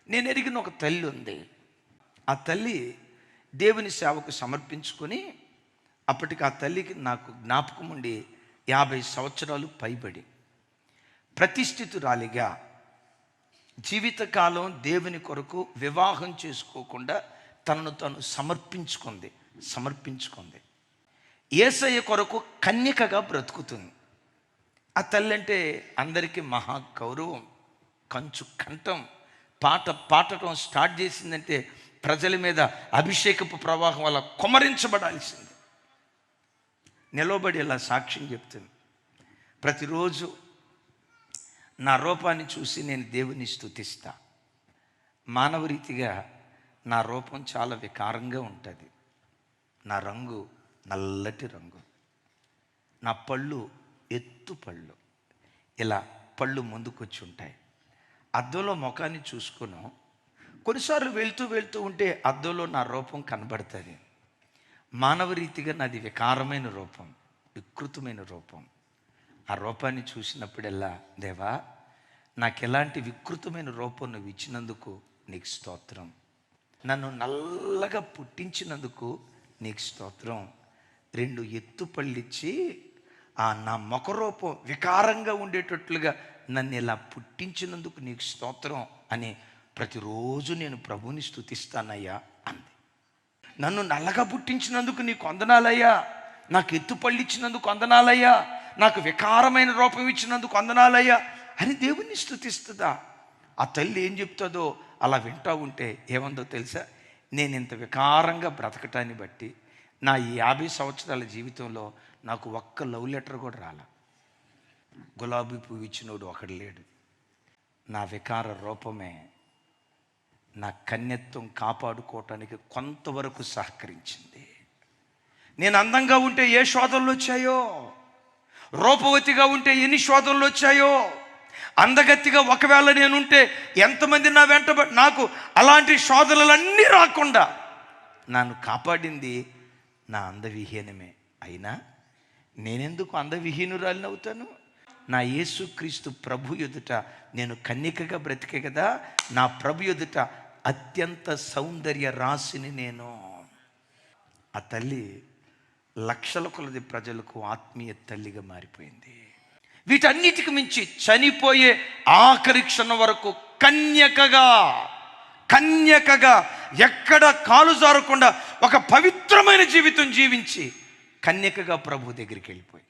నేను ఎరిగిన ఒక తల్లి ఉంది. ఆ తల్లి దేవుని సేవకు సమర్పించుకొని, అప్పటికి ఆ తల్లికి నాకు జ్ఞాపకం ఉండి 50 సంవత్సరాలు పైబడి ప్రతిష్ఠితురాలిగా జీవితకాలం దేవుని కొరకు వివాహం చేసుకోకుండా తనను తాను సమర్పించుకుంది. యేసయ్య కొరకు కన్యకగా బ్రతుకుతుంది. ఆ తల్లి అంటే అందరికీ మహా గౌరవం, కంచు కంఠం. పాడటం స్టార్ట్ చేసిందంటే ప్రజల మీద అభిషేకపు ప్రవాహం వల్ల కుమ్మరించబడాల్సింది. నిలవబడి ఇలా సాక్ష్యం చెప్తుంది. ప్రతిరోజు నా రూపాన్ని చూసి నేను దేవుని స్తుతిస్తా. మానవ రీతిగా నా రూపం చాలా వికారంగా ఉంటుంది. నా రంగు నల్లటి రంగు, నా పళ్ళు ఎత్తు పళ్ళు, ఇలా పళ్ళు ముందుకొచ్చి ఉంటాయి. అద్దంలో ముఖాన్ని చూసుకున్నాం. కొన్నిసార్లు వెళ్తూ ఉంటే అద్దంలో నా రూపం కనబడుతుంది. మానవ రీతిగా నాది వికారమైన రూపం, వికృతమైన రూపం. ఆ రూపాన్ని చూసినప్పుడల్లా, దేవా నాకు ఎలాంటి వికృతమైన రూపం నువ్వు ఇచ్చినందుకు నీకు స్తోత్రం. నన్ను నల్లగా పుట్టించినందుకు నీకు స్తోత్రం. 2 ఎత్తుపళ్ళిచ్చి నా ముఖరూపం వికారంగా ఉండేటట్లుగా నన్ను ఇలా పుట్టించినందుకు నీకు స్తోత్రం అని ప్రతిరోజు నేను ప్రభువుని స్తుతిస్తానయ్యా అంది. నన్ను నల్లగా పుట్టించినందుకు నీకు వందనాలయ్యా, నాకు ఎత్తుపళ్ళు ఇచ్చినందుకు వందనాలయ్యా, నాకు వికారమైన రూపం ఇచ్చినందుకు వందనాలయ్యా అని దేవుణ్ణి స్తుతిస్తుందా? ఆ తల్లి ఏం చెప్తుందో అలా వింటూ ఉంటే ఏమందో తెలుసా? నేను ఇంత వికారంగా బ్రతకటాన్ని బట్టి నా ఈ 50 సంవత్సరాల జీవితంలో నాకు ఒక్క లవ్ లెటర్ కూడా రాల. గులాబీ పువ్వు ఇచ్చినోడు ఒకడు లేడు. నా వికార రూపమే నా కన్యత్వం కాపాడుకోవటానికి కొంతవరకు సహకరించింది. నేను అందంగా ఉంటే ఏ శోధనలు వచ్చాయో, రూపవతిగా ఉంటే ఎన్ని శోధనలు వచ్చాయో, అందగత్తిగా ఒకవేళ నేనుంటే ఎంతమంది నా వెంటబడి, నాకు అలాంటి శోధనలన్నీ రాకుండా నన్ను కాపాడింది నా అందవిహీనమే. అయినా నేనెందుకు అందవిహీనురాలిని అవుతాను? నా యేసుక్రీస్తు ప్రభు ఎదుట నేను కన్యకగా బ్రతికే కదా, నా ప్రభు ఎదుట అత్యంత సౌందర్య రాశిని నేను. ఆ తల్లి లక్షల కొలది ప్రజలకు ఆత్మీయ తల్లిగా మారిపోయింది. వీటన్నిటికి మించి చనిపోయే ఆఖరి క్షణం వరకు కన్యకగా ఎక్కడ కాలు జారకుండా ఒక పవిత్రమైన జీవితం జీవించి కన్యకగా ప్రభు దగ్గరికి వెళ్ళిపోయి